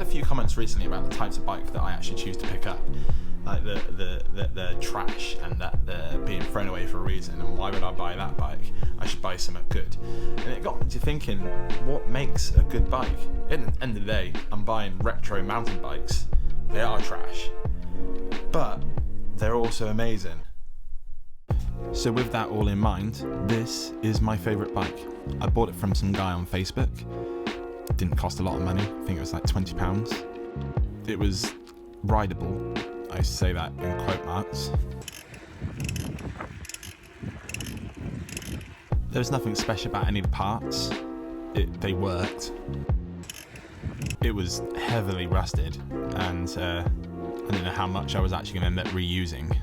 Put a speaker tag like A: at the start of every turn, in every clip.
A: had a few comments recently about the types of bike that I actually choose to pick up, like the trash and that they're being thrown away for a reason, and why would I buy that bike? I should buy something good. And it got me to thinking, what makes a good bike? At the end of the day, I'm buying retro mountain bikes. They are trash, but they're also amazing. So with that all in mind, this is my favourite bike. I bought it from some guy on Facebook. It didn't cost a lot of money. I think it was like £20. It was rideable. I say that in quote marks. There was nothing special about any of the parts. They worked. It was heavily rusted, and I don't know how much I was actually going to end up reusing.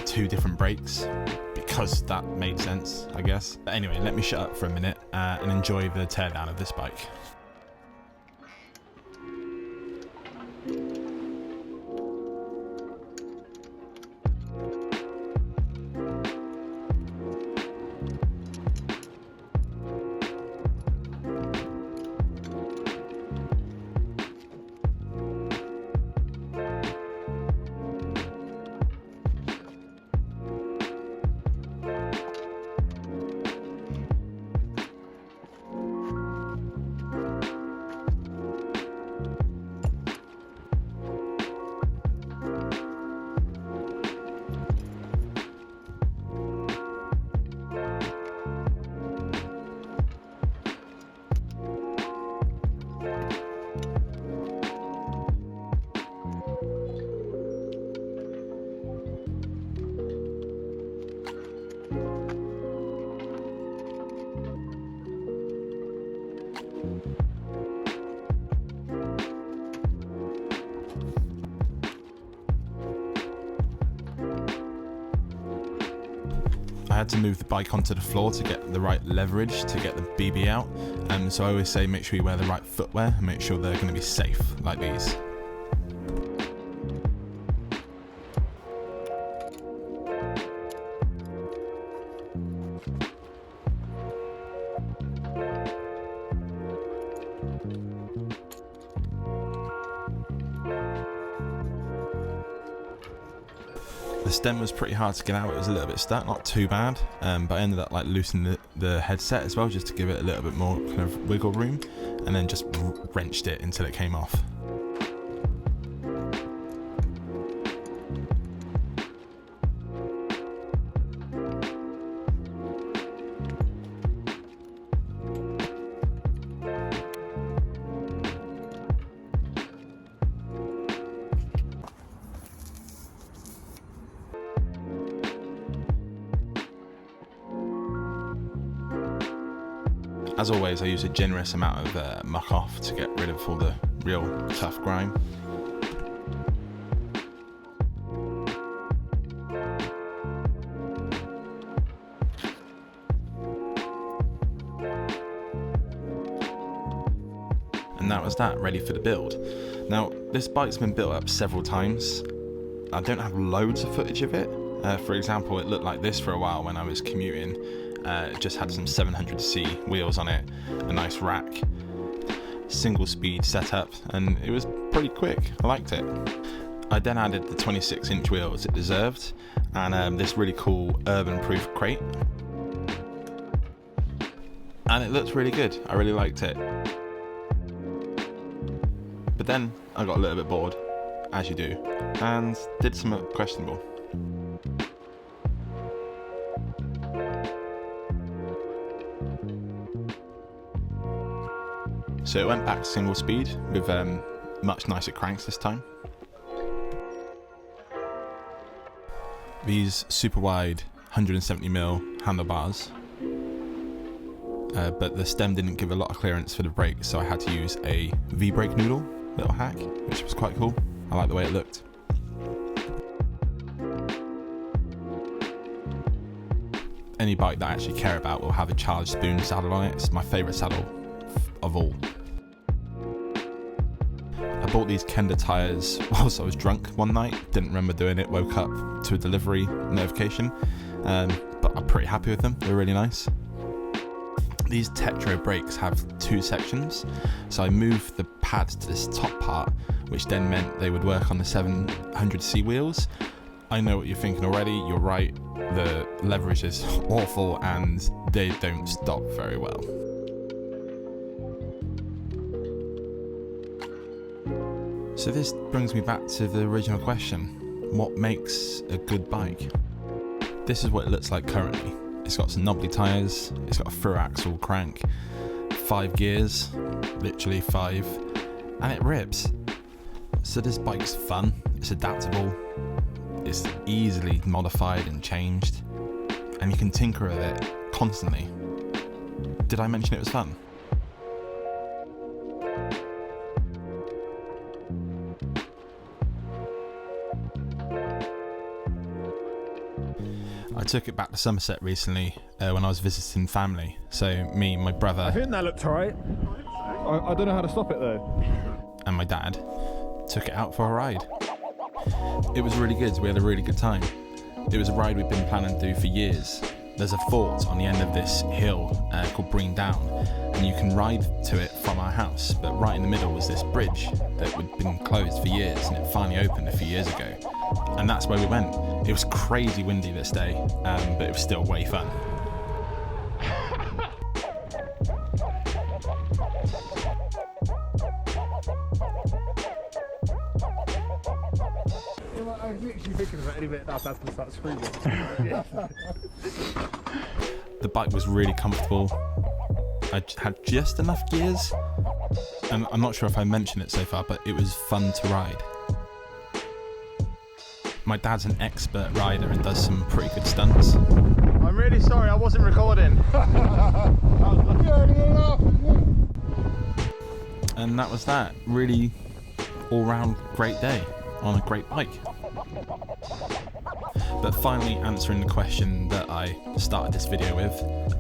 A: 2 different brakes, because that made sense, I guess. But anyway, let me shut up for a minute and enjoy the teardown of this bike. I had to move the bike onto the floor to get the right leverage to get the BB out, so I always say make sure you wear the right footwear and make sure they're going to be safe, like these. The stem was pretty hard to get out. It was a little bit stuck, not too bad, but I ended up like loosening the headset as well, just to give it a little bit more kind of wiggle room, and then just wrenched it until it came off. As always, I use a generous amount of muck off to get rid of all the real tough grime. And that was that, ready for the build. Now, this bike's been built up several times. I don't have loads of footage of it. For example, it looked like this for a while when I was commuting. It just had some 700C wheels on it, a nice rack, single speed setup, and it was pretty quick. I liked it. I then added the 26-inch wheels it deserved, and this really cool urban proof crate, and it looked really good. I really liked it. But then I got a little bit bored, as you do, and did something questionable. So it went back to single speed with much nicer cranks this time. These super wide 170mm handlebars, but the stem didn't give a lot of clearance for the brakes, so I had to use a V-brake noodle little hack, which was quite cool. I like the way it looked. Any bike that I actually care about will have a charged spoon saddle on it. It's my favourite saddle of all. I bought these Kenda tyres whilst I was drunk one night, didn't remember doing it, woke up to a delivery notification, but I'm pretty happy with them, they're really nice. These Tetro brakes have 2 sections, so I moved the pads to this top part, which then meant they would work on the 700C wheels. I know what you're thinking already, you're right, the leverage is awful and they don't stop very well. So this brings me back to the original question, what makes a good bike? This is what it looks like currently. It's got some knobbly tyres, it's got a through axle crank, 5 gears, literally 5, and it rips. So this bike's fun, it's adaptable, it's easily modified and changed, and you can tinker with it constantly. Did I mention it was fun? I took it back to Somerset recently when I was visiting family. So me, my brother...
B: I think that looked alright. I don't know how to stop it though.
A: And my dad took it out for a ride. It was really good, we had a really good time. It was a ride we've been planning to do for years. There's a fort on the end of this hill called Breen Down, and you can ride to it from our house, but right in the middle was this bridge that had been closed for years, and it finally opened a few years ago. And that's where we went. It was crazy windy this day, but it was still way fun.
B: I was literally thinking about any bit that's going to start screaming.
A: The bike was really comfortable. I had just enough gears, and I'm not sure if I mentioned it so far, but it was fun to ride. My dad's an expert rider and does some pretty good stunts.
B: I'm really sorry, I wasn't recording.
A: And that was that. Really all-round great day on a great bike. But finally answering the question that I started this video with,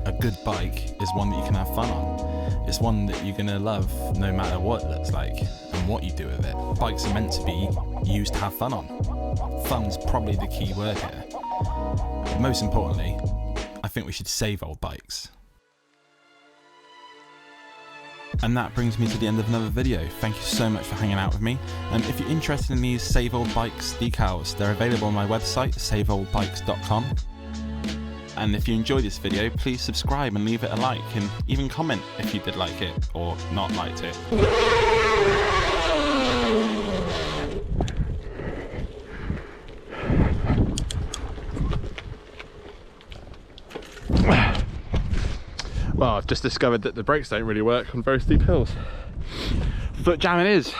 A: a good bike is one that you can have fun on. It's one that you're going to love no matter what it looks like and what you do with it. Bikes are meant to be used to have fun on. Fun's probably the key word here. But most importantly, I think we should save old bikes. And that brings me to the end of another video. Thank you so much for hanging out with me. And if you're interested in these Save Old Bikes decals, they're available on my website, saveoldbikes.com. And if you enjoyed this video, please subscribe and leave it a like, and even comment if you did like it or not liked it.
B: Well, I've just discovered that the brakes don't really work on very steep hills. Foot jam it is.